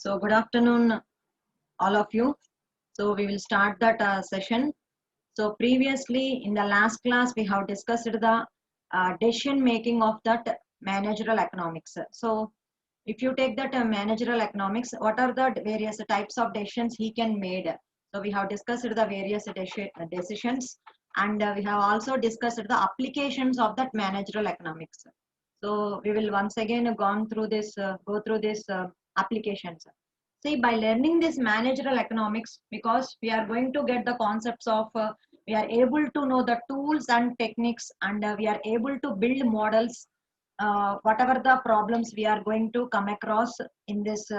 So good afternoon, all of you. So we will start that session. So previously in the last class, we have discussed the decision making of that managerial economics. So if you take that managerial economics, what are the various types of decisions he can made? So we have discussed the various decisions, and we have also discussed the applications of that managerial economics. So we will once again go through this applications. See, by learning this managerial economics, because we are going to get the concepts of, we are able to know the tools and techniques, and we are able to build models, whatever the problems we are going to come across in this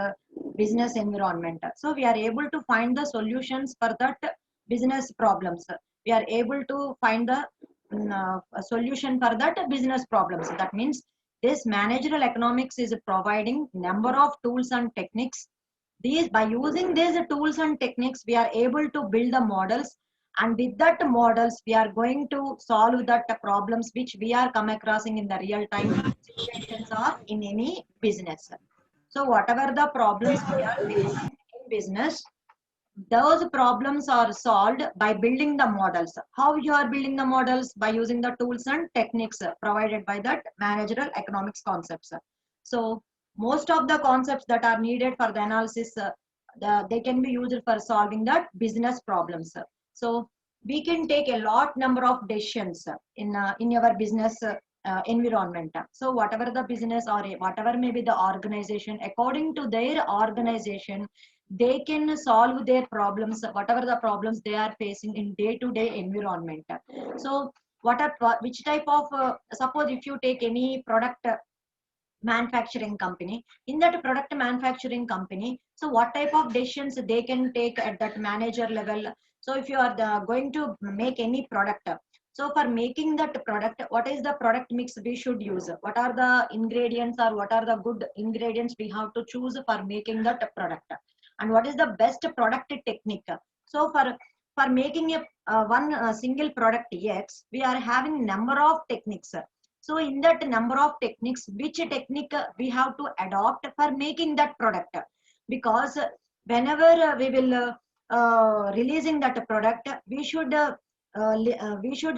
business environment. So we are able to find the solutions for that business problems. We are able to find the a solution for that business problems. That means this managerial economics is providing number of tools and techniques. These, by using these tools and techniques, we are able to build the models, and with that models we are going to solve that problems which we are come across in the real time situations or in any business. So whatever the problems we are facing in business, those problems are solved by building the models. How you are building the models? By using the tools and techniques provided by that managerial economics concepts. So most of the concepts that are needed for the analysis, they can be used for solving that business problems. So we can take a lot number of decisions in your business environment. So whatever the business or whatever may be the organization, according to their organization, they can solve their problems, whatever the problems they are facing in day-to-day environment. So which type of, suppose if you take any product manufacturing company, in that product manufacturing company, so what type of decisions they can take at that manager level? So if you are going to make any product, so for making that product, what is the product mix we should use? What are the ingredients, or what are the good ingredients we have to choose for making that product? And what is the best product technique? So for making a one single product X, we are having number of techniques. So in that number of techniques, which technique we have to adopt for making that product? Because whenever we will releasing that product, we should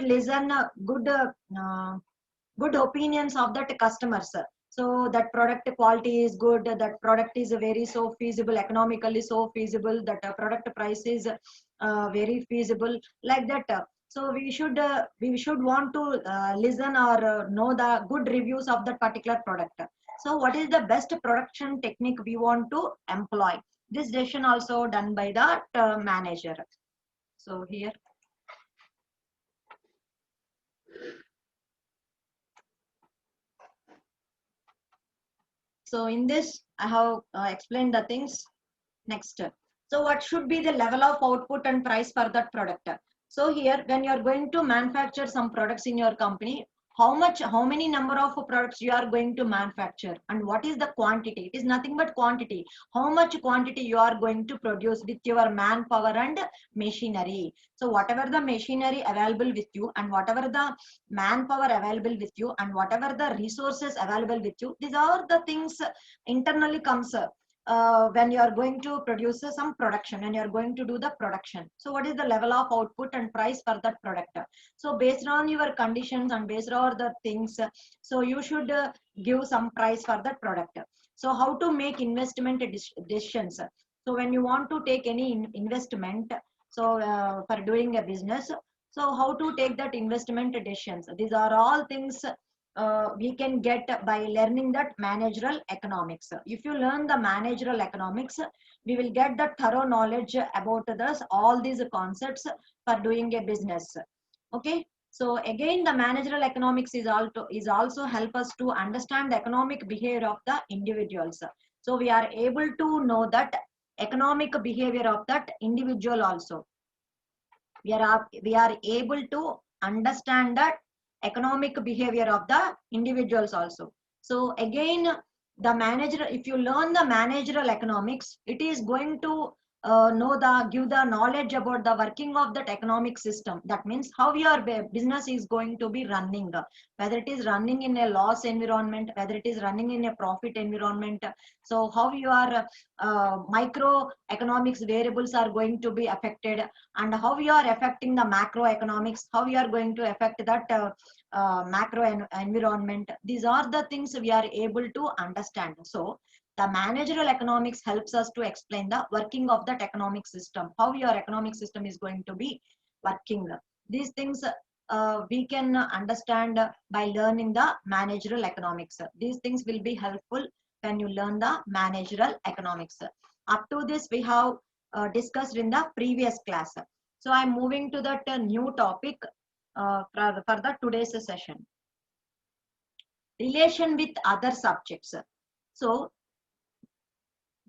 listen good opinions of that customers. So that product quality is good, that product is very so feasible, economically so feasible, that product price is very feasible, like that. So we should want to listen or know the good reviews of that particular product. So what is the best production technique we want to employ? This decision also done by the manager. So here, so in this I have explained the things. Next, so what should be the level of output and price for that product? So here, when you are going to manufacture some products in your company, how many number of products you are going to manufacture, and what is the quantity? It is nothing but quantity. How much quantity you are going to produce with your manpower and machinery? So whatever the machinery available with you, and whatever the manpower available with you, and whatever the resources available with you, these are the things internally comes when you are going to produce some production, when you are going to do the production. So what is the level of output and price for that product? So based on your conditions and based on the things, so you should give some price for that product. So how to make investment decisions? So when you want to take any investment, so for doing a business, so how to take that investment decisions? These are all things we can get by learning that managerial economics. If you learn the managerial economics, we will get the thorough knowledge about this, all these concepts for doing a business. Okay. So again, the managerial economics is also help us to understand the economic behavior of the individuals. So we are able to know that economic behavior of that individual also. We are able to understand that economic behavior of the individuals also. So again, the manager, if you learn the managerial economics, it is going to give the knowledge about the working of that economic system. That means how your business is going to be running, whether it is running in a loss environment, whether it is running in a profit environment. So how your microeconomics variables are going to be affected, and how you are affecting the macroeconomics, how you are going to affect that environment. These are the things we are able to understand. So the managerial economics helps us to explain the working of that economic system, how your economic system is going to be working. These things we can understand by learning the managerial economics. These things will be helpful when you learn the managerial economics. Up to this, we have discussed in the previous class. So I'm moving to that new topic for the today's session. Relation with other subjects. So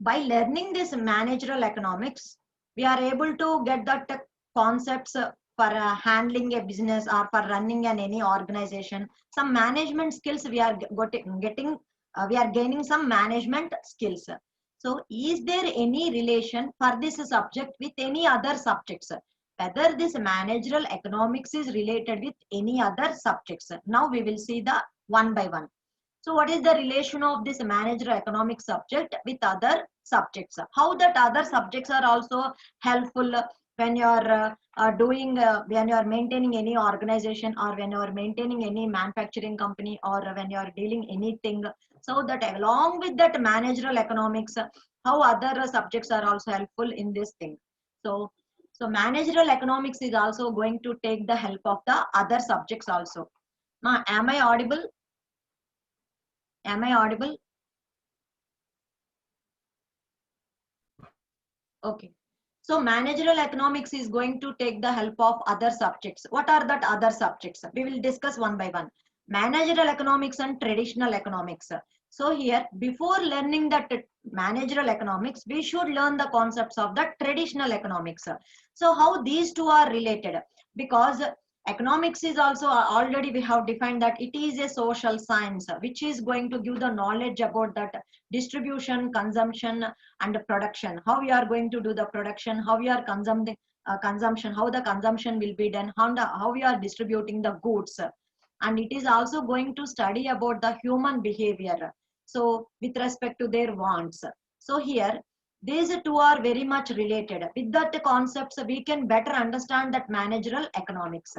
by learning this managerial economics, we are able to get that concepts for handling a business or for running any organization. Some management skills we are getting, we are gaining some management skills. So is there any relation for this subject with any other subjects? Whether this managerial economics is related with any other subjects. Now we will see the one by one. So what is the relation of this managerial economic subject with other subjects? How that other subjects are also helpful when you are when you are maintaining any organization, or when you are maintaining any manufacturing company, or when you are dealing anything. So that along with that managerial economics, how other subjects are also helpful in this thing. So managerial economics is also going to take the help of the other subjects also. Ma, am I audible? Am I audible? Okay. So managerial economics is going to take the help of other subjects. What are that other subjects? We will discuss one by one. Managerial economics and traditional economics. So here, before learning that managerial economics, we should learn the concepts of the traditional economics. So how these two are related? Because economics is also already we have defined that it is a social science which is going to give the knowledge about that distribution, consumption, and production. How we are going to do the production, how we are consuming consumption, how the consumption will be done, how we are distributing the goods. And it is also going to study about the human behavior, so with respect to their wants. So here these two are very much related. With that concepts, we can better understand that managerial economics.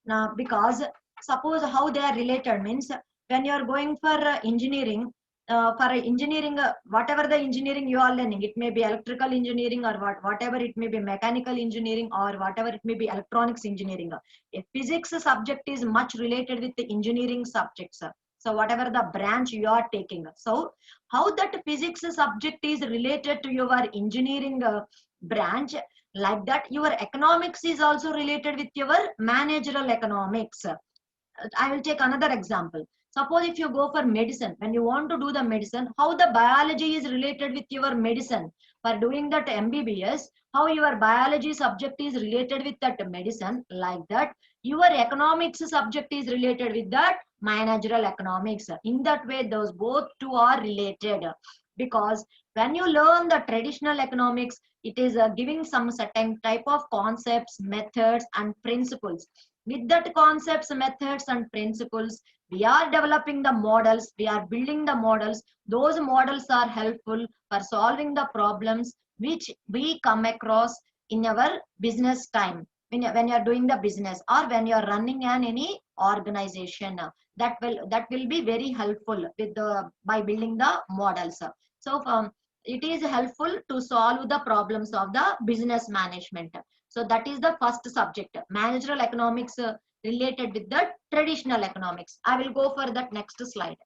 Now, because suppose how they are related means, when you are going for engineering, whatever the engineering you are learning, it may be electrical engineering, or whatever it may be mechanical engineering, or whatever it may be electronics engineering. A physics subject is much related with the engineering subjects. So whatever the branch you are taking. So how that physics subject is related to your engineering branch, like that your economics is also related with your managerial economics. I will take another example. Suppose if you go for medicine, when you want to do the medicine, how the biology is related with your medicine. For doing that MBBS, how your biology subject is related with that medicine, like that your economics subject is related with that managerial economics. In that way, those both two are related. Because when you learn the traditional economics, it is giving some certain type of concepts, methods, and principles. With that concepts, methods, and principles, we are developing the models, we are building the models. Those models are helpful for solving the problems which we come across in our business time, when you are doing the business, or when you are running any organization. That will be very helpful with the by building the models. So it is helpful to solve the problems of the business management. So that is the first subject, managerial economics related with the traditional economics. I will go for that next slide.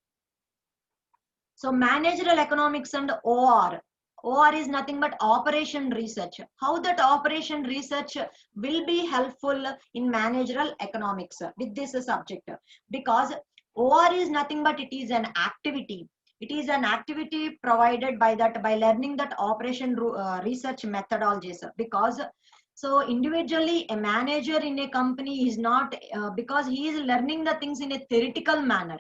So managerial economics and OR. OR is nothing but operation research. How that operation research will be helpful in managerial economics with this subject. Because OR is nothing but it is an activity. It is an activity provided by learning that operation research methodologies. Because so individually a manager in a company is not because he is learning the things in a theoretical manner.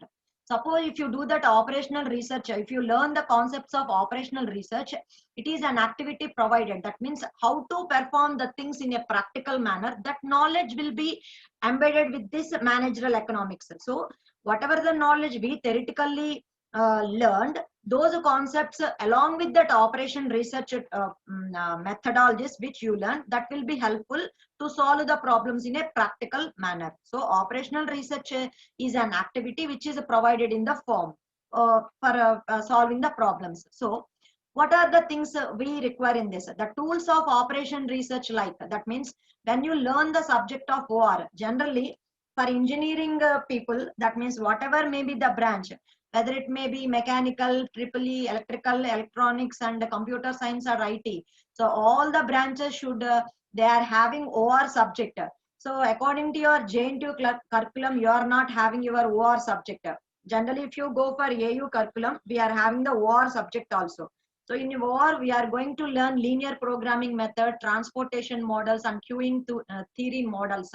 Suppose if you do that operational research, if you learn the concepts of operational research, it is an activity provided. That means how to perform the things in a practical manner. That knowledge will be embedded with this managerial economics. So whatever the knowledge we theoretically learned, those concepts along with that operation research methodologies which you learn, that will be helpful to solve the problems in a practical manner. So operational research is an activity which is provided in the form for solving the problems. So what are the things we require in this? The tools of operation research, like that means when you learn the subject of OR, generally for engineering people, that means whatever may be the branch, whether it may be mechanical, triple E, electrical, electronics, and computer science or IT. So all the branches should, they are having OR subject. So according to your JNTU curriculum, you are not having your OR subject. Generally, if you go for AU curriculum, we are having the OR subject also. So in OR, we are going to learn linear programming method, transportation models, and queuing to, theory models.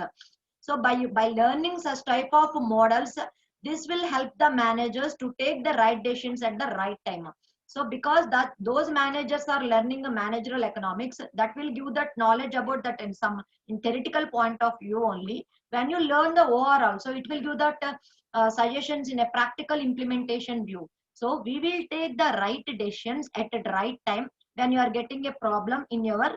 So by learning such type of models, this will help the managers to take the right decisions at the right time. So because that those managers are learning a managerial economics, that will give that knowledge about that in theoretical point of view only. When you learn the OR also, it will give that suggestions in a practical implementation view. So we will take the right decisions at the right time when you are getting a problem in your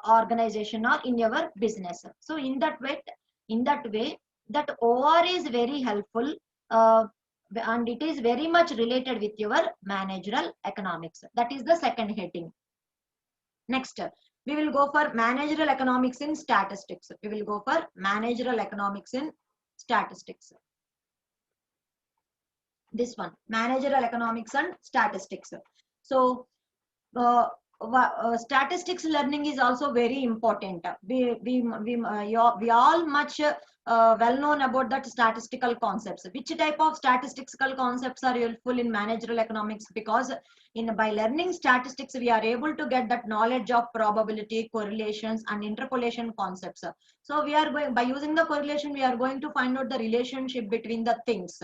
organization or in your business. So in that way, that OR is very helpful, uh, and it is very much related with your managerial economics. That is the second heading. Next, we will go for managerial economics in statistics. We will go for managerial economics in statistics. This one, managerial economics and statistics. So statistics learning is also very important. We all much well known about that statistical concepts. Which type of statistical concepts are helpful in managerial economics? Because by learning statistics, we are able to get that knowledge of probability, correlations, and interpolation concepts. So we are going, by using the correlation, we are going to find out the relationship between the things,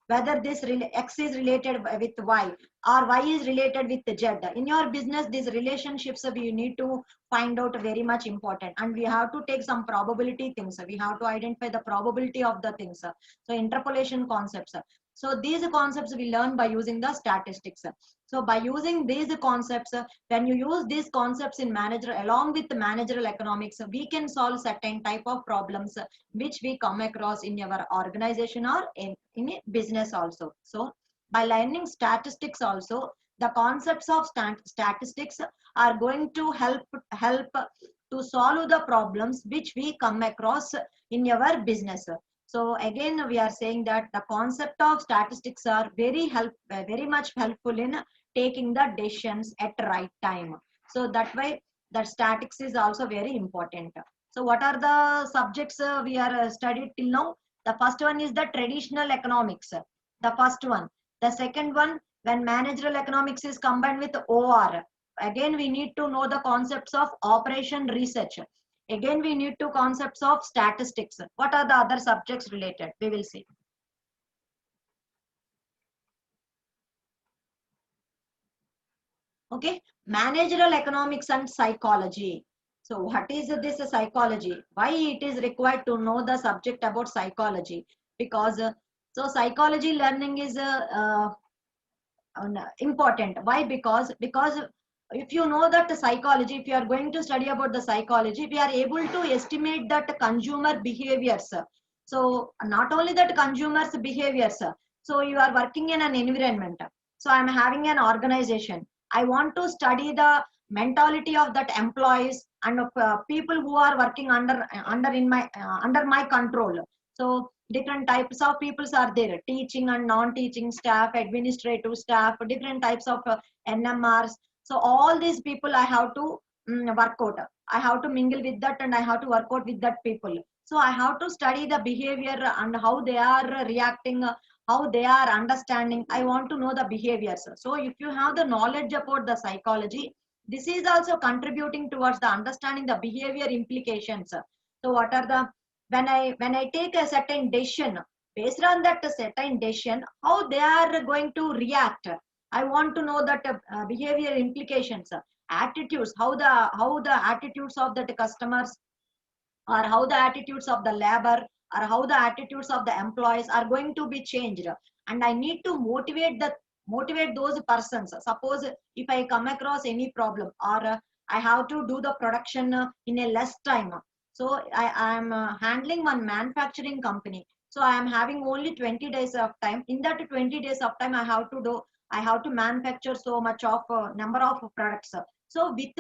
whether this X is related with Y or Y is related with Z. In your business, these relationships we need to find out very much important, and we have to take some probability things. We have to identify the probability of the things. So interpolation concepts. So these concepts we learn by using the statistics. So by using these concepts, when you use these concepts in manager along with the managerial economics, we can solve certain type of problems which we come across in your organization or in a business also. So by learning statistics also, the concepts of statistics are going to help to solve the problems which we come across in your business. So again, we are saying that the concept of statistics are very much helpful in taking the decisions at the right time. So that way, the statistics is also very important. So what are the subjects we are studied till now? The first one is the traditional economics. The first one. The second one, when managerial economics is combined with OR. Again, we need to know the concepts of operation research. Again, we need to concepts of statistics. What are the other subjects related? We will see. Okay, managerial economics and psychology. So what is this psychology? Why it is required to know the subject about psychology? Because so psychology learning is important. Why? Because if you know that the psychology, if you are going to study about the psychology, we are able to estimate that consumer behaviors. So not only that consumers behaviors, so you are working in an environment. So I'm having an organization. I want to study the mentality of that employees and people who are working under my control. So different types of peoples are there, teaching and non-teaching staff, administrative staff, different types of NMRs. So all these people I have to work out. I have to mingle with that and I have to work out with that people. So I have to study the behavior and how they are reacting, how they are understanding. I want to know the behaviors. So if you have the knowledge about the psychology, this is also contributing towards the understanding the behavior implications. So what are the when I take a certain decision, based on that certain decision, how they are going to react. I want to know that behavior implications, attitudes, how the attitudes of the customers, or how the attitudes of the labor, or how the attitudes of the employees are going to be changed. And I need to motivate those persons. Suppose if I come across any problem, or I have to do the production in a less time. So I am handling one manufacturing company, so I am having only 20 days of time. In that 20 days of time, I have to manufacture so much of number of products. So with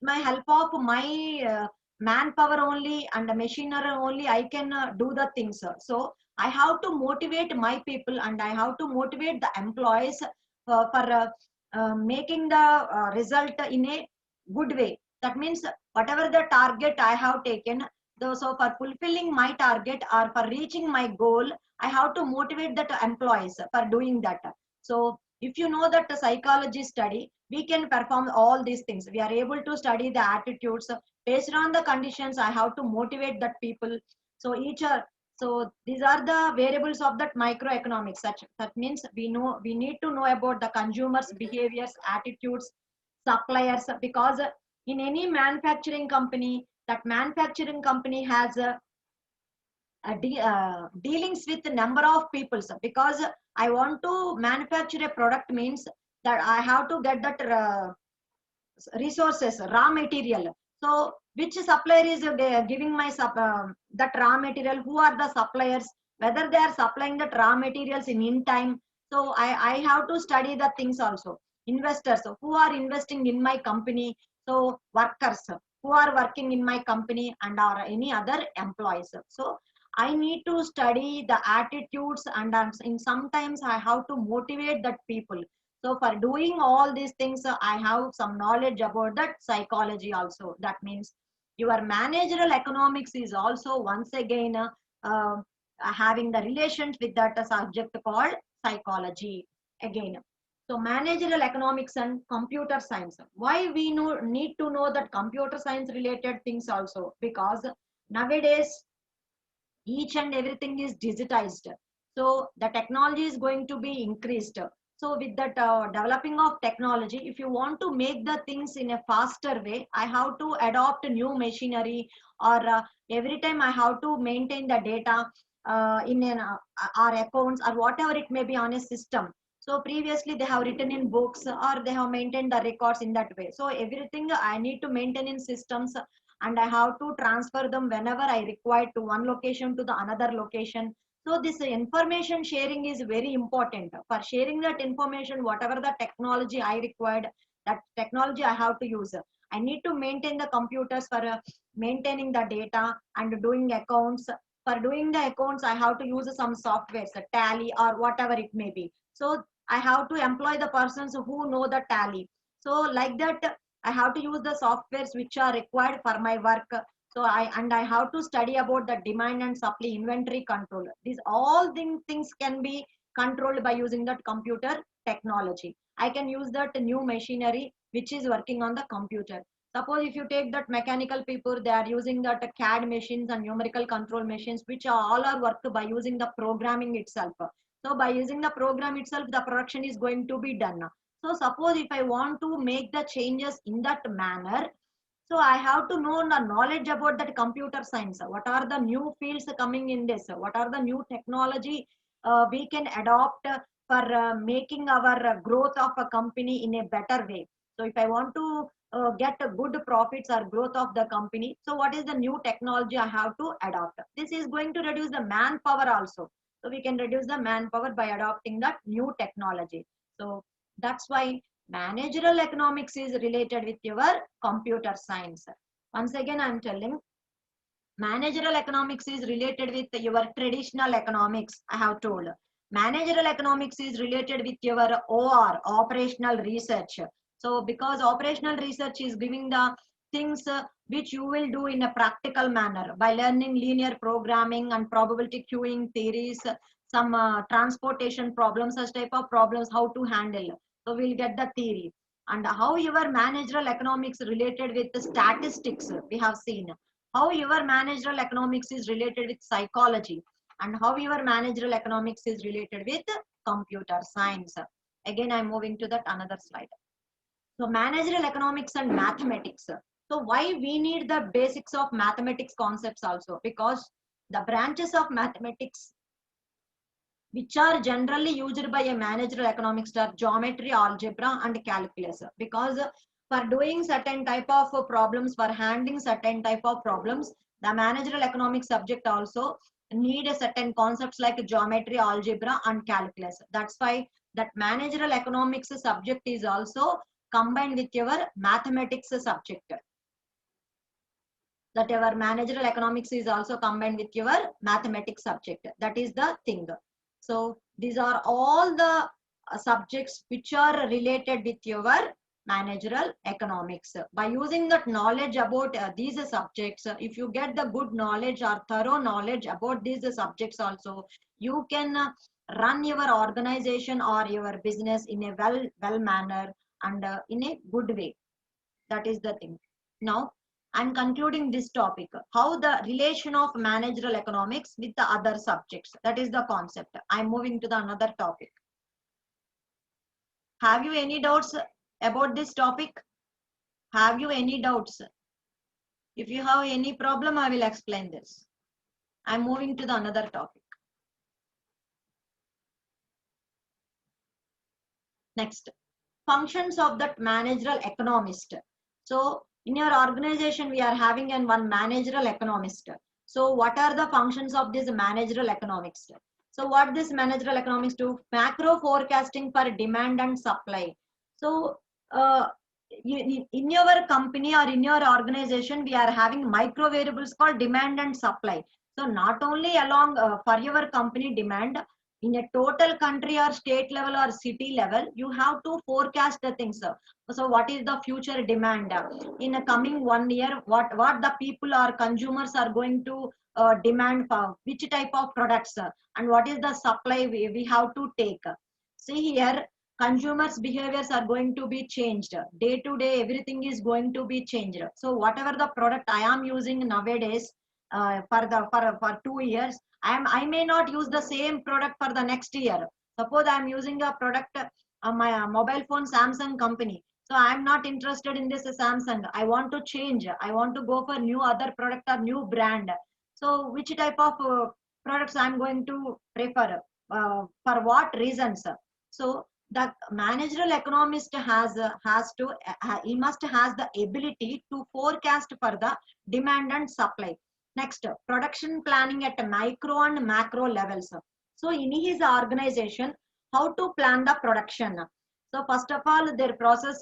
my help of my manpower only and the machinery only, I can do the things. So I have to motivate my people, and I have to motivate the employees for making the result in a good way. That means whatever the target I have taken, so for fulfilling my target or for reaching my goal, I have to motivate the employees for doing that. So if you know that the psychology study, we can perform all these things. We are able to study the attitudes based on the conditions. I have to motivate that people. So these are the variables of that microeconomics. That means we need to know about the consumers behaviors, attitudes, suppliers, because in any manufacturing company, that manufacturing company has dealings with the number of people. Because I want to manufacture a product, means that I have to get that resources, raw material. So which supplier is giving my that raw material? Who are the suppliers? Whether they are supplying that raw materials in time. So I have to study the things also. Investors who are investing in my company. So workers who are working in my company, and or any other employees. So I need to study the attitudes, and in sometimes I have to motivate that people. So for doing all these things, I have some knowledge about that psychology also. That means your managerial economics is also once again uh, having the relations with that subject called psychology again. So managerial economics and computer science. Why we need to know that computer science related things also? Because nowadays each and everything is digitized, so the technology is going to be increased. So with that developing of technology, if you want to make the things in a faster way, I have to adopt new machinery, or every time I have to maintain the data in an our accounts or whatever it may be on a system. So previously they have written in books, or they have maintained the records in that way. So everything I need to maintain in systems, and I have to transfer them whenever I require to one location to the another location. So this information sharing is very important. For sharing that information, whatever the technology I required, that technology I have to use. I need to maintain the computers for maintaining the data and doing accounts. For doing the accounts, I have to use some softwares, a Tally or whatever it may be. So I have to employ the persons who know the Tally. So like that, I have to use the softwares which are required for my work. So I have to study about the demand and supply, inventory control. These all things can be controlled by using that computer technology. I can use that new machinery which is working on the computer. Suppose if you take that mechanical people, they are using that CAD machines and numerical control machines, which are all are worked by using the programming itself. So by using the program itself, the production is going to be done. So suppose if I want to make the changes in that manner, so I have to know the knowledge about that computer science. What are the new fields coming in this? What are the new technology we can adopt for making our growth of a company in a better way? So if I want to get a good profits or growth of the company, so what is the new technology I have to adopt? This is going to reduce the manpower also. So we can reduce the manpower by adopting that new technology. So that's why managerial economics is related with your computer science. Once again, I'm telling managerial economics is related with your traditional economics. I have told managerial economics is related with your OR, operational research. So because operational research is giving the things which you will do in a practical manner by learning linear programming and probability queuing theories, some transportation problems, such type of problems, how to handle. So we'll get the theory. And how your managerial economics related with the statistics, we have seen. How your managerial economics is related with psychology. and how your managerial economics is related with computer science. Again, I'm moving to that another slide. So managerial economics and mathematics. So why we need the basics of mathematics concepts also? Because the branches of mathematics which are generally used by a managerial economics are geometry, algebra, and calculus. Because for doing certain type of problems, for handling certain type of problems, the managerial economics subject also need a certain concepts like geometry, algebra, and calculus. That's why that managerial economics subject is also combined with your mathematics subject. That your managerial economics is also combined with your mathematics subject. That is the thing. So these are all the subjects which are related with your managerial economics. By using that knowledge about these subjects, if you get the good knowledge or thorough knowledge about these subjects also, you can run your organization or your business in a well manner and in a good way. That is the thing. Now I'm concluding this topic, how the relation of managerial economics with the other subjects. That is the concept. I'm moving to the another topic. Have you any doubts about this topic? Have you any doubts? If you have any problem, I will explain this. I'm moving to the another topic. Next, functions of that managerial economist. So in your organization, we are having one managerial economist. So what are the functions of this managerial economist? So what this managerial economics do? Macro forecasting for demand and supply. So in your company or in your organization, we are having micro variables called demand and supply. So not only along for your company demand, in a total country or state level or city level, you have to forecast the things. So what is the future demand in a coming 1 year? What the people or consumers are going to demand for which type of products, and what is the supply we have to take. See here, consumers behaviors are going to be changed day to day. Everything is going to be changed. So whatever the product I am using nowadays for 2 years, I may not use the same product for the next year. Suppose I am using a product, my mobile phone Samsung company. So I am not interested in this Samsung. I want to change. I want to go for new other product or new brand. So which type of products I am going to prefer? For what reasons? So the managerial economist he must has the ability to forecast for the demand and supply. Next, production planning at micro and macro levels. So in his organization, how to plan the production. So first of all, their process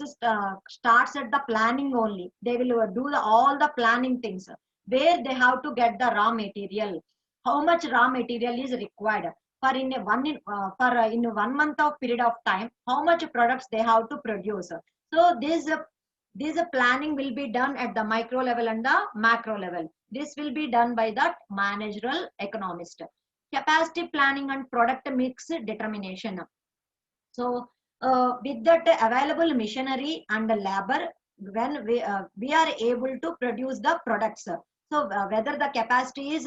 starts at the planning only. They will do all the planning things, where they have to get the raw material, how much raw material is required for in 1 month of period of time, how much products they have to produce. So this planning will be done at the micro level and the macro level. This will be done by that managerial economist. Capacity planning and product mix determination. So with that available machinery and labor, when we are able to produce the products. So whether the capacity is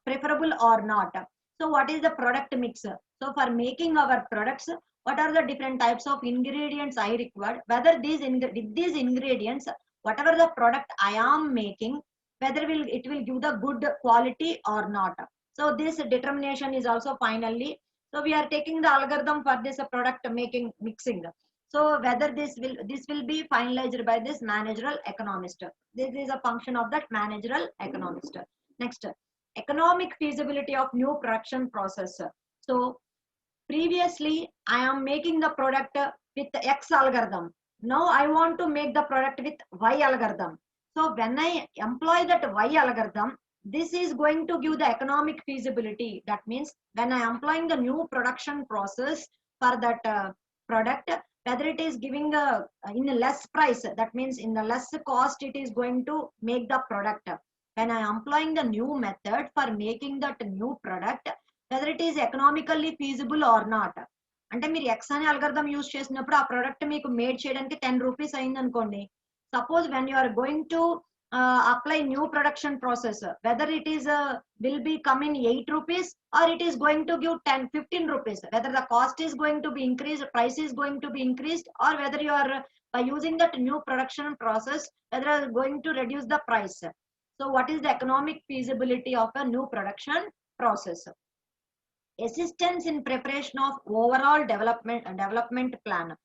preferable or not. So what is the product mix? So for making our products, what are the different types of ingredients I required? Whether with these ingredients, whatever the product I am making, whether it will give the good quality or not. So this determination is also finally. So we are taking the algorithm for this product making mixing. So whether this will be finalized by this managerial economist. This is a function of that managerial economist. Next, economic feasibility of new production process. So previously I am making the product with X algorithm. Now I want to make the product with Y algorithm. So when I employ that Y algorithm, this is going to give the economic feasibility. That means when I am employing the new production process for that product, whether it is giving in a less price, that means in the less cost it is going to make the product. When I am employing the new method for making that new product, whether it is economically feasible or not. అంటే మీరు X అనే algorithm use చేసినప్పుడు ఆ product మీకు made చేయడానికి 10 rupees అయింది అనుకోండి. Suppose when you are going to apply new production process, whether it is will be come in 8 rupees or it is going to give 10-15 rupees, whether the cost is going to be increased, price is going to be increased, or whether you are by using that new production process, whether you are going to reduce the price. So what is the economic feasibility of a new production process? Assistance in preparation of overall development plan.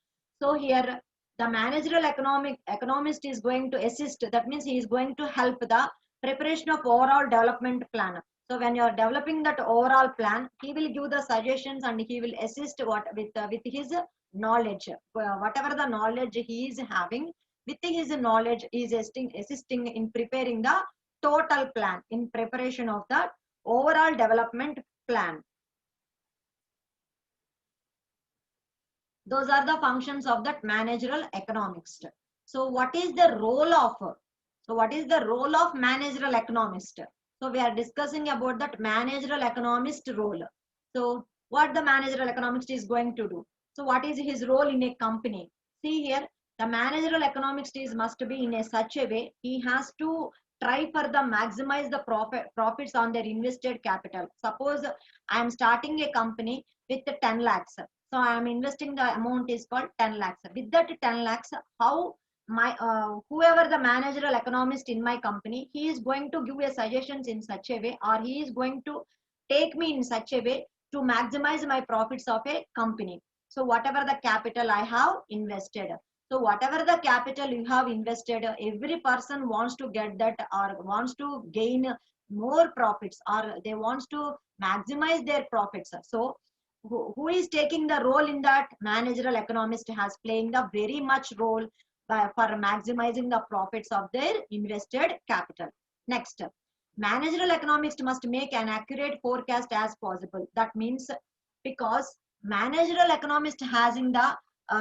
So here the managerial economist is going to assist. That means he is going to help the preparation of overall development plan. So when you are developing that overall plan, he will give the suggestions and he will assist with his knowledge. Whatever the knowledge he is having, with his knowledge, he is assisting in preparing the total plan, in preparation of the overall development plan. Those are the functions of that managerial economist. So what is the role of managerial economist? So we are discussing about that managerial economist role. So what the managerial economist is going to do? So what is his role in a company? See here, the managerial economist is must be in a such a way, he has to try for the maximize the profits on their invested capital. Suppose I am starting a company with 10 lakhs. So I am investing, the amount is called 10 lakhs. With that 10 lakhs, how my whoever the managerial economist in my company, he is going to give a suggestions in such a way, or he is going to take me in such a way to maximize my profits of a company. So whatever the capital I have invested. So whatever the capital you have invested, every person wants to get that or wants to gain more profits, or they wants to maximize their profits. So who is taking the role in that? Managerial economist has playing the very much role for maximizing the profits of their invested capital. Next, managerial economist must make an accurate forecast as possible. That means because managerial economist has in the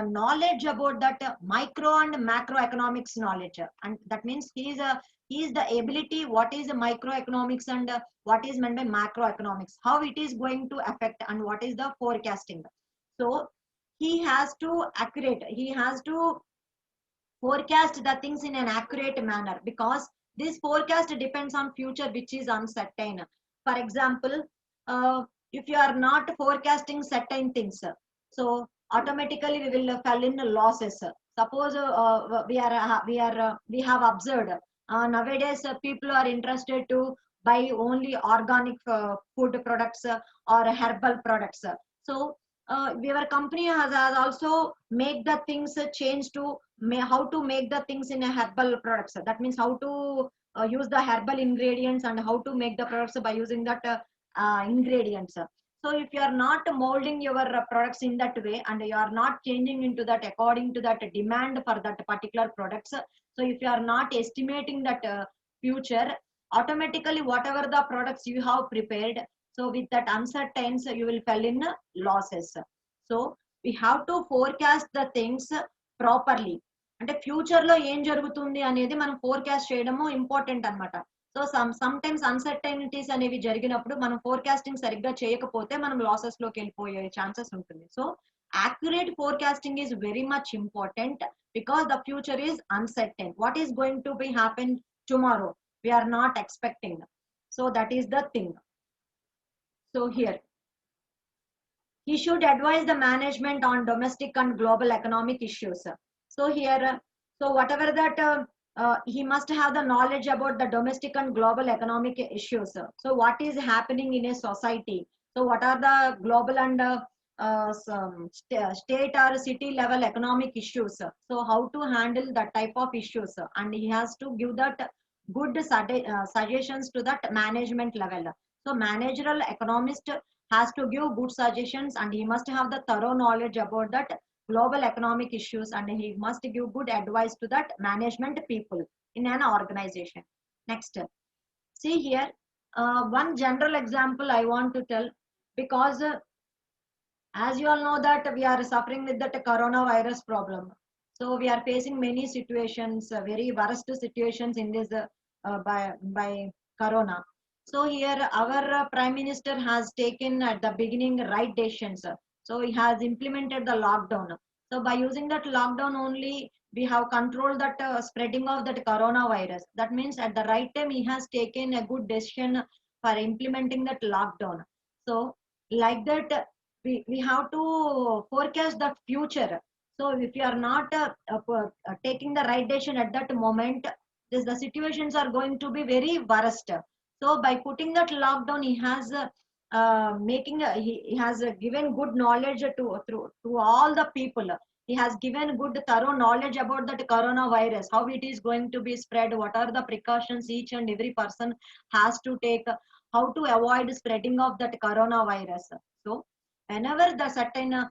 knowledge about that micro and macroeconomics knowledge, and that means he is the ability what is the microeconomics and what is meant by macroeconomics, how it is going to affect and what is the forecasting. So he has to forecast the things in an accurate manner, because this forecast depends on future which is uncertain. For example, if you are not forecasting certain things, so automatically we will fall in losses. Suppose we have observed nowadays people are interested to buy only organic food products or herbal products. So your company has also make the things change to how to make the things in a herbal products. That means how to use the herbal ingredients and how to make the products by using that ingredients. So if you are not molding your products in that way and you are not changing into that according to that demand for that particular products, so if you are not estimating that future, automatically whatever the products you have prepared, so with that uncertainty you will fall in losses. So we have to forecast the things properly. అంటే future లో ఏం జరుగుతుంది అనేది మనం forecast చేయడము important అన్నమాట. So sometimes అన్సర్టైనిటీస్ అనేవి జరిగినప్పుడు మనం ఫోర్కాస్టింగ్ సరిగ్గా చేయకపోతే మనం లాసెస్ లోకి వెళ్ళిపోయే ఛాన్సెస్ ఉంటుంది. So accurate forecasting is very much important because the future is uncertain. What is going to be happen tomorrow? We are not expecting. So that is the thing. So here, he should advise the management on domestic and global economic issues. So here, so whatever that he must have the knowledge about the domestic and global economic issues. So what is happening in a society? So what are the global and state or city level economic issues? So how to handle that type of issues? And he has to give that good suggestions to that management level. So managerial economist has to give good suggestions and he must have the thorough knowledge about that global economic issues, and he must give good advice to that management people in an organization. Next, see here, one general example I want to tell, because as you all know that we are suffering with that coronavirus problem. So we are facing many situations, very worst situations in this by corona. So here our prime minister has taken at the beginning right decisions. So he has implemented the lockdown. So by using that lockdown only, we have controlled that spreading of that coronavirus. That means at the right time, he has taken a good decision for implementing that lockdown. So like that, we have to forecast the future. So if you are not taking the right decision at that moment, the situations are going to be very worst. So by putting that lockdown, he has he has given good knowledge to all the people. He has given good thorough knowledge about that coronavirus, how it is going to be spread, what are the precautions each and every person has to take, how to avoid spreading of that coronavirus. So whenever the certain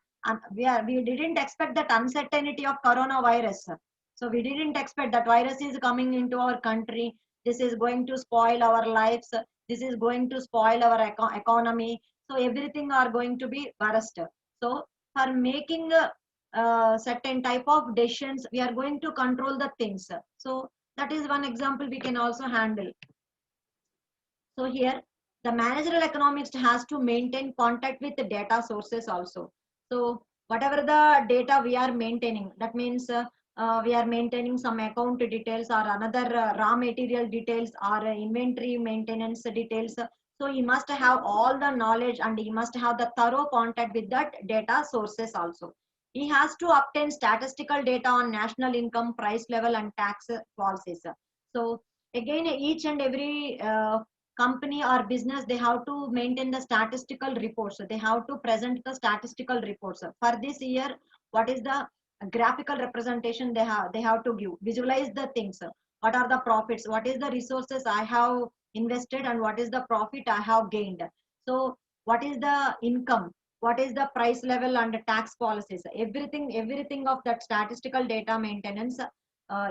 we didn't expect that uncertainty of coronavirus. So we didn't expect that virus is coming into our country. This is going to spoil our lives. This is going to spoil our economy. So everything are going to be worst. So for making certain type of decisions, we are going to control the things. So that is one example we can also handle. So here, the managerial economics has to maintain contact with the data sources also. So whatever the data we are maintaining, that means we are maintaining some account details or another raw material details or inventory maintenance details. So he must have all the knowledge and he must have the thorough contact with that data sources also. He has to obtain statistical data on national income, price level and tax policies. So again, each and every company or business, they have to maintain the statistical reports. So they have to present the statistical reports for this year. What is the graphical representation they have to give, visualize the things. What are the profits, what is the resources I have invested and what is the profit I have gained. So what is the income, what is the price level and the tax policies, everything of that statistical data maintenance,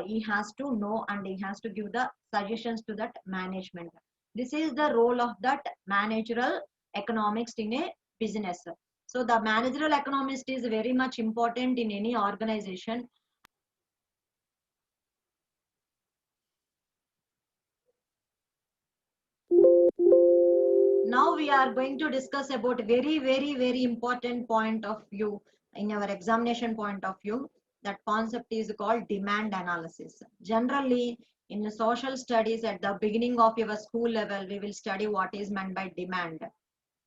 he has to know and he has to give the suggestions to that management. This is the role of that managerial economics in a business. So the managerial economist is very much important in any organization. Now we are going to discuss about very important point of view in our examination point of view. That concept is called demand analysis. Generally, in the social studies at the beginning of your school level, we will study what is meant by demand.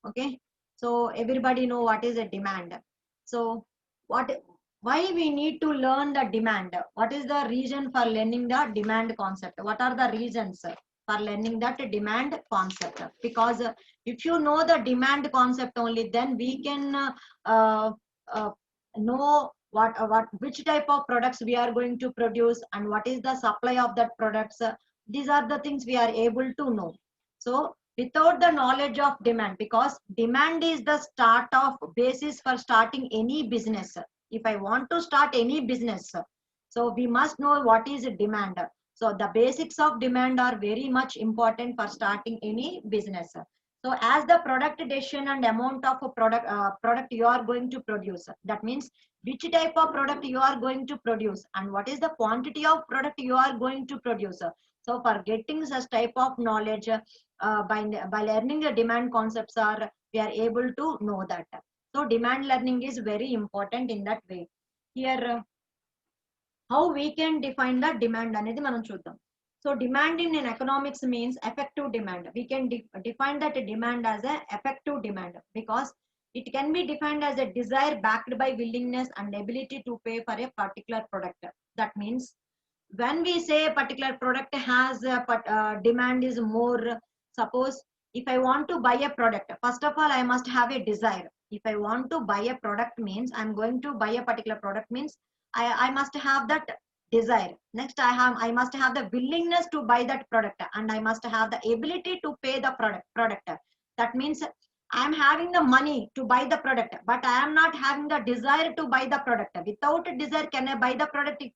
Okay, so everybody know what is a demand. So what, why we need to learn the demand, what is the reason for learning the demand concept, what are the reasons for learning that demand concept? Because if you know the demand concept only, then we can uh, uh, know what which type of products we are going to produce and what is the supply of that products. These are the things we are able to know. So without the knowledge of demand, because demand is the start of basis for starting any business. If I want to start any business, so we must know what is demand. So the basics of demand are very much important for starting any business. So as the product decision and amount of a product you are going to produce, that means which type of product you are going to produce and what is the quantity of product you are going to produce. So for getting such type of knowledge, by learning the demand concepts, are we are able to know that. So demand learning is very important in that way. Here how we can define the demand అనేది మనం చూద్దాం. So demand in economics means effective demand. We can define that demand as a effective demand because it can be defined as a desire backed by willingness and ability to pay for a particular product. That means when we say a particular product has a demand is more, suppose if I want to buy a product, first of all I must have a desire. If I want to buy a product means I'm going to buy a particular product means I must have that desire. Next I must have the willingness to buy that product and I must have the ability to pay the product. That means I am having the money to buy the product, but I am not having the desire to buy the product. Without a desire, can I buy the product if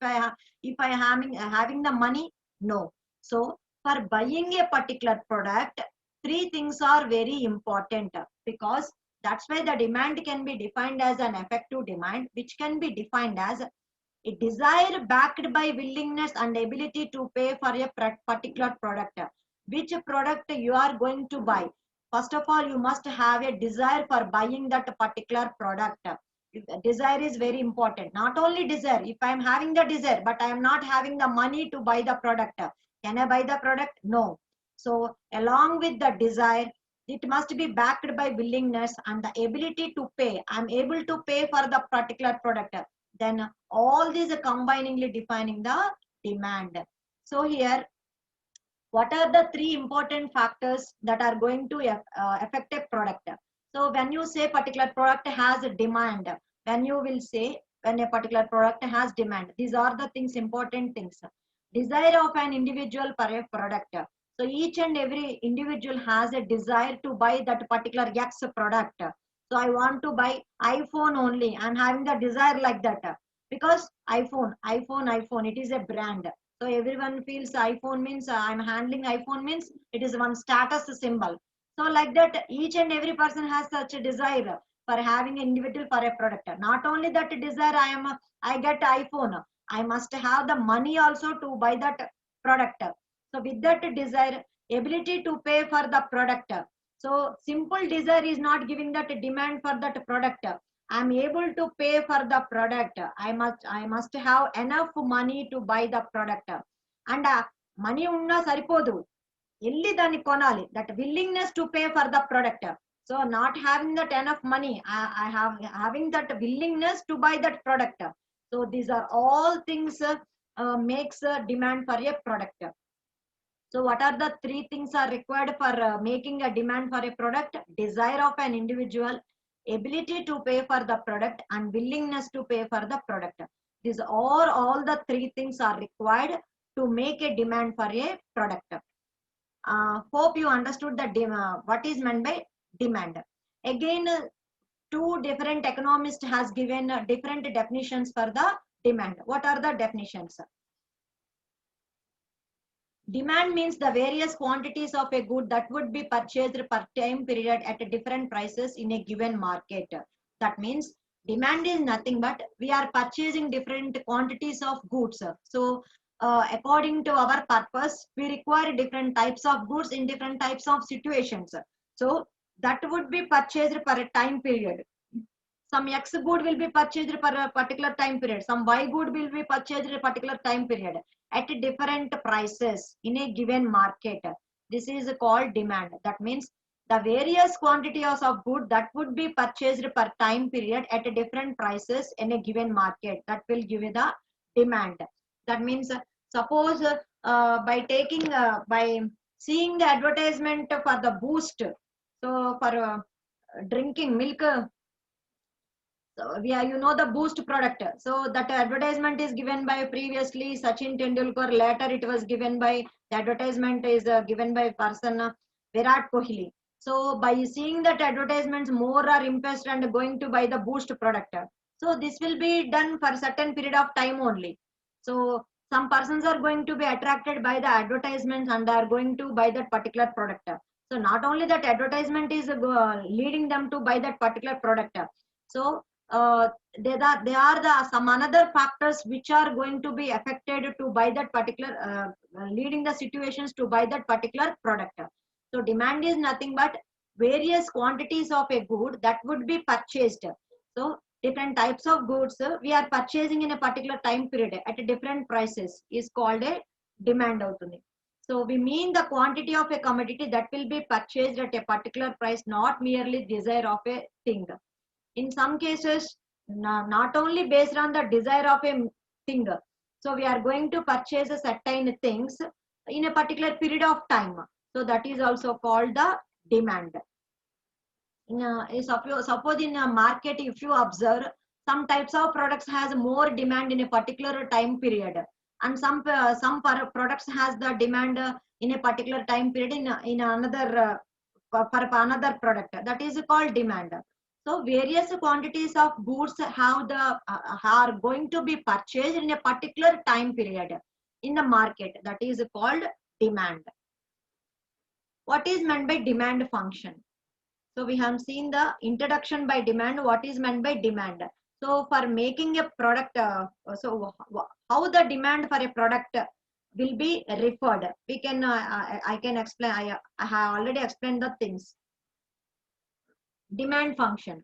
I am having the money? No. So for buying a particular product, three things are very important because that's why the demand can be defined as an effective demand, which can be defined as a desire backed by willingness and ability to pay for a particular product. Which product you are going to buy? First of all, you must have a desire for buying that particular product. Desire is very important. Not only desire, if I am having the desire, but I am not having the money to buy the product, can I buy the product? No. So along with the desire, it must be backed by willingness and the ability to pay. I'm able to pay for the particular product. Then all these are combiningly defining the demand. So here, what are the three important factors that are going to affect a product? So when you say particular product has a demand, when you will say when a particular product has demand, these are the things, important things. Desire of an individual for a product. So each and every individual has a desire to buy that particular X product. So I want to buy iPhone only. I'm having the desire like that because iPhone, it is a brand. So everyone feels iPhone means I'm handling iPhone means it is one status symbol. So like that, each and every person has such a desire for having an individual for a product. Not only that desire, I get iPhone. I must have the money also to buy that product. So with that desire, ability to pay for the product. So simple desire is not giving that demand for that product. I'm able to pay for the product. I must have enough money to buy the product. And money unna saripodu. Illi dani konali. That willingness to pay for the product. So not having that enough money, I have having that willingness to buy that product. So these are all things makes a demand for a product. So what are the three things are required for making a demand for a product? Desire of an individual, ability to pay for the product, and willingness to pay for the product. These are all the three things are required to make a demand for a product. Hope you understood the what is meant by demand. Again, two different economists has given different definitions for the demand. What are the definitions? Demand means the various quantities of a good that would be purchased per time period at different prices in a given market. That means demand is nothing but we are purchasing different quantities of goods. So according to our purpose, we require different types of goods in different types of situations. So that would be purchased per a time period. Some X good will be purchased for a particular time period. Some Y good will be purchased a particular time period at different prices in a given market. This is called demand. That means the various quantities of good that would be purchased per time period at different prices in a given market. That will give you the demand. That means suppose by seeing the advertisement for the Boost, so for drinking milk, so you know the Boost product. So that advertisement is given by previously Sachin Tendulkar. Later it was given by, the advertisement is given by person Virat Kohli. So by seeing that advertisements, more are impressed and going to buy the Boost product. So this will be done for certain period of time only. So some persons are going to be attracted by the advertisements and are going to buy that particular product. So not only that advertisement is leading them to buy that particular product. So they are the some another factors which are going to be affected to buy that particular leading the situations to buy that particular product. So demand is nothing but various quantities of a good that would be purchased. So different types of goods we are purchasing in a particular time period at different prices is called a demand outundi. So we mean the quantity of a commodity that will be purchased at a particular price, not merely desire of a thing. In some cases, not only based on the desire of a thing. So we are going to purchase a certain things in a particular period of time. So that is also called the demand. Suppose in a market, if you observe, some types of products has more demand in a particular time period, and some products has the demand in a particular time period in another for another product. That is called demand. So various quantities of goods are going to be purchased in a particular time period in the market. That is called demand. What is meant by demand function? So we have seen the introduction by demand. What is meant by demand? So for making a product, how the demand for a product will be referred? We can I can explain. I have already explained the things. Demand function.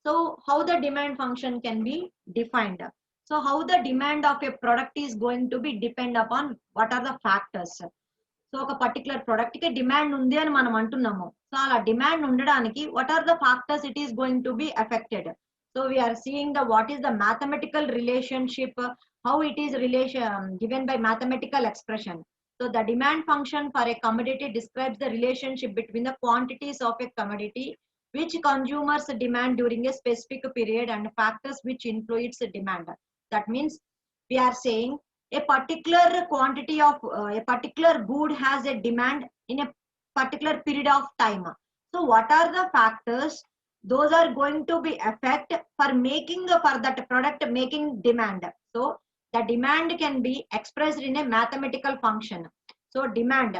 So how the demand function can be defined? So how the demand of a product is going to be depend upon what are the factors? So ఒక particular product కి demand ఉంది అని మనం అంటున్నాము. So అలా demand ఉండడానికి what are the factors it is going to be affected. So we're seeing the what is the mathematical relationship, how it is relation given by mathematical expression. So the demand function for a commodity describes the relationship between the quantities of a commodity which consumers demand during a specific period and factors which influence demand. That means we are saying a particular quantity of a particular good has a demand in a particular period of time. So what are the factors those are going to be effect for making for that product making demand? So the demand can be expressed in a mathematical function. So demand,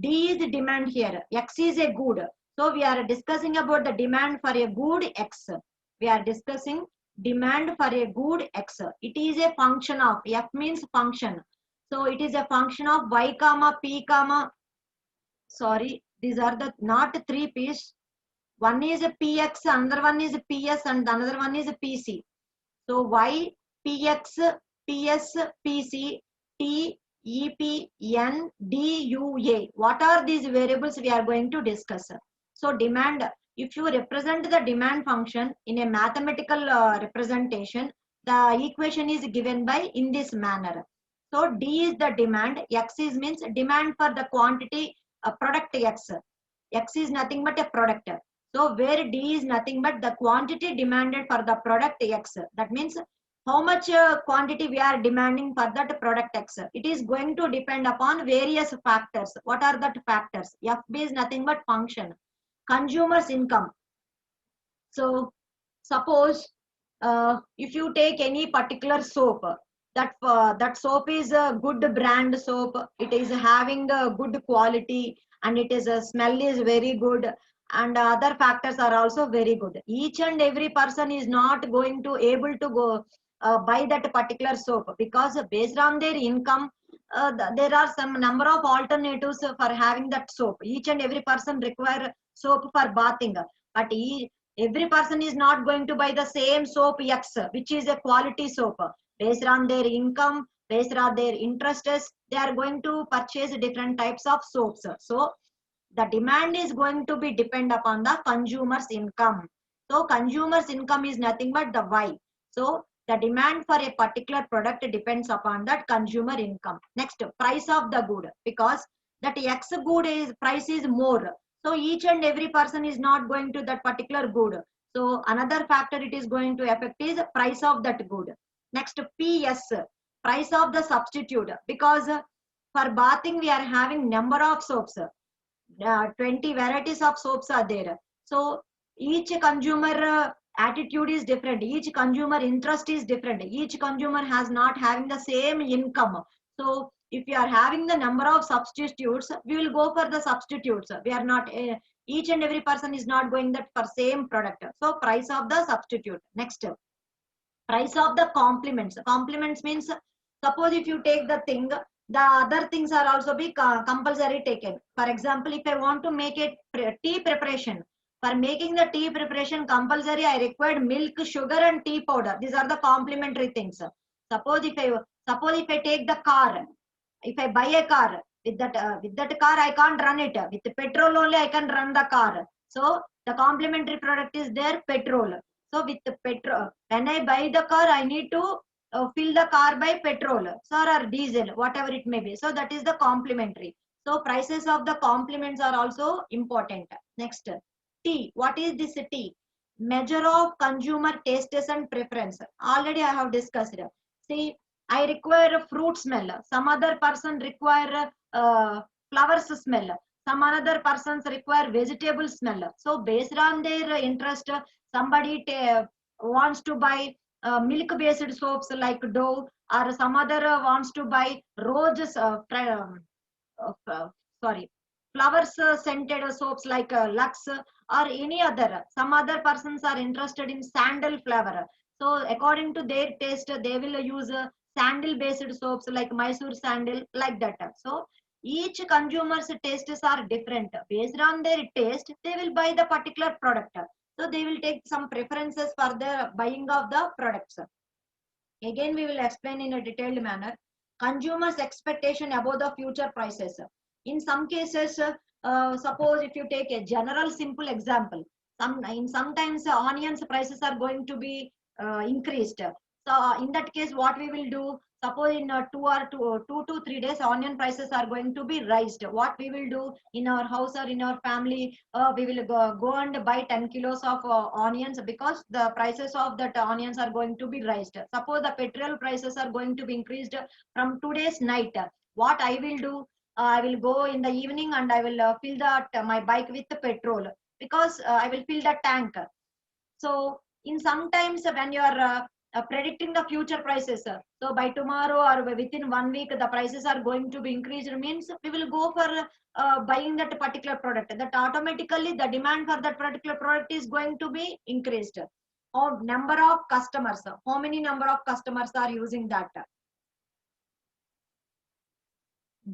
D is demand here, X is a good. So we are discussing about the demand for a good X. We are discussing demand for a good X. It is a function of, F means function. So it is a function of Y comma P comma, sorry, these are the not three P's. One is a PX, another one is a PS, and another one is a PC. So Y, PX, PS, PC, T, EP, N, D, U, A. What are these variables we are going to discuss? So demand, if you represent the demand function in a mathematical representation, the equation is given by in this manner. So D is the demand, X is means demand for the quantity product X. X is nothing but a product. So where D is nothing but the quantity demanded for the product X. That means how much quantity we are demanding for that product X. It is going to depend upon various factors. What are that factors? FB is nothing but function. Consumer's income. So suppose if you take any particular soap, that soap is a good brand soap, it is having a good quality, and it is a smell is very good, and other factors are also very good. Each and every person is not going to able to go buy that particular soap, because based on their income there are some number of alternatives for having that soap. Each and every person require soap for bathing, but every person is not going to buy the same soap X, which is a quality soap. Based on their income, based on their interests, they are going to purchase different types of soaps. So the demand is going to be depend upon the consumer's income. So consumer's income is nothing but the Y. So the demand for a particular product depends upon that consumer income. Next, price of the good, because that X good is price is more. So each and every person is not going to that particular good. So another factor it is going to affect is price of that good. Next, PS, price of the substitute, because for bathing we are having number of soaps. 20 varieties of soaps are there. So each consumer attitude is different, each consumer interest is different, each consumer has not having the same income. So if you are having the number of substitutes, we will go for the substitutes. We are not each and every person is not going that for same product. So price of the substitute. Next, price of the complements. Complements means suppose if you take the thing, the other things are also be compulsory taken. For example, if I want to make a tea preparation, for making the tea preparation compulsory, I required milk, sugar, and tea powder. These are the complementary things. Suppose if I take the car, if I buy a car, with that car I can't run it. With petrol only I can run the car. So the complementary product is there, petrol. So with the petrol, when I buy the car, I need to fill the car by petrol, or diesel, whatever it may be. So that is the complementary. So prices of the complements are also important. Next, T. What is this T? Measure of consumer tastes and preference. Already I have discussed. See, I require a fruit smell. Some other person require flowers smell. Some other persons require vegetable smell. So based on their interest, somebody wants to buy milk based soaps like Dove, or some other wants to buy roses sorry, flowers scented soaps like Lux, or any other. Some other persons are interested in sandal flavor. So according to their taste, they will use sandal based soaps like Mysore sandal, like that. So each consumer's tastes are different. Based on their taste, they will buy the particular product. So they will take some preferences for the buying of the products. Again, we will explain in a detailed manner. Consumers' expectation about the future prices. In some cases, suppose if you take a general simple example, sometimes onions prices are going to be increased. So in that case, what we will do? Suppose in 2 to 3 days, onion prices are going to be raised. What we will do in our house or in our family, we will go and buy 10 kilos of onions because the prices of that onions are going to be raised. Suppose the petrol prices are going to be increased from today's night. What I will do? I will go in the evening and I will fill that my bike with the petrol because I will fill the tank. So in sometimes when you are predicting the future prices, so by tomorrow or within 1 week the prices are going to be increased, means we will go for buying that particular product. That automatically the demand for that particular product is going to be increased. Or number of customers, how many number of customers are using that.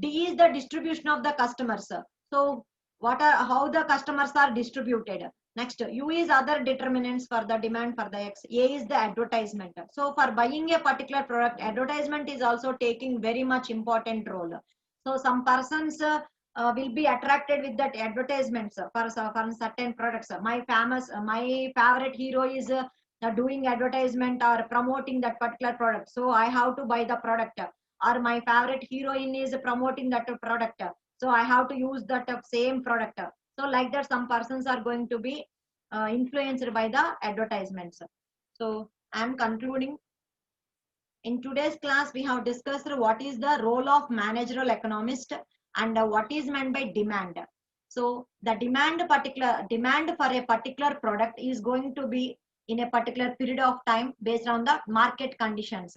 D is the distribution of the customers. So what are how the customers are distributed. Next, U is other determinants for the demand for the X. A is the advertisement. So for buying a particular product, advertisement is also taking very much important role. So some persons will be attracted with that advertisements for certain products. My favorite hero is doing advertisement or promoting that particular product. So I have to buy the product, or my favorite heroine is promoting that product, so I have to use that same product. So like that some persons are going to be influenced by the advertisements. So I'm concluding. In today's class we have discussed what is the role of managerial economist and what is meant by demand. So the demand for a particular product is going to be in a particular period of time based on the market conditions.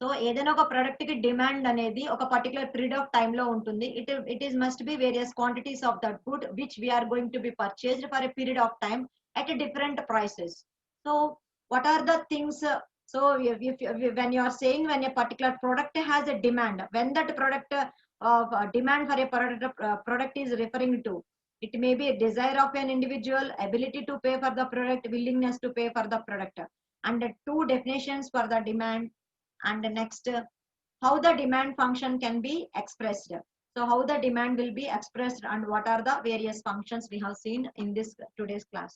So ఏదైనా ఒక product కి demand అనేది ఒక particular period of time లో ఉంటుంది. It is must be various quantities of that good which we're going to be purchased for a period of time at a different prices. So what are the things? So when you are saying when a particular product has a demand, when that product demand for a product is referring to, it may be a desire of an individual, ability to pay for the product, willingness to pay for the product, and two definitions for the demand. And next, how the demand function can be expressed. So how the demand will be expressed and what are the various functions we have seen in this today's class.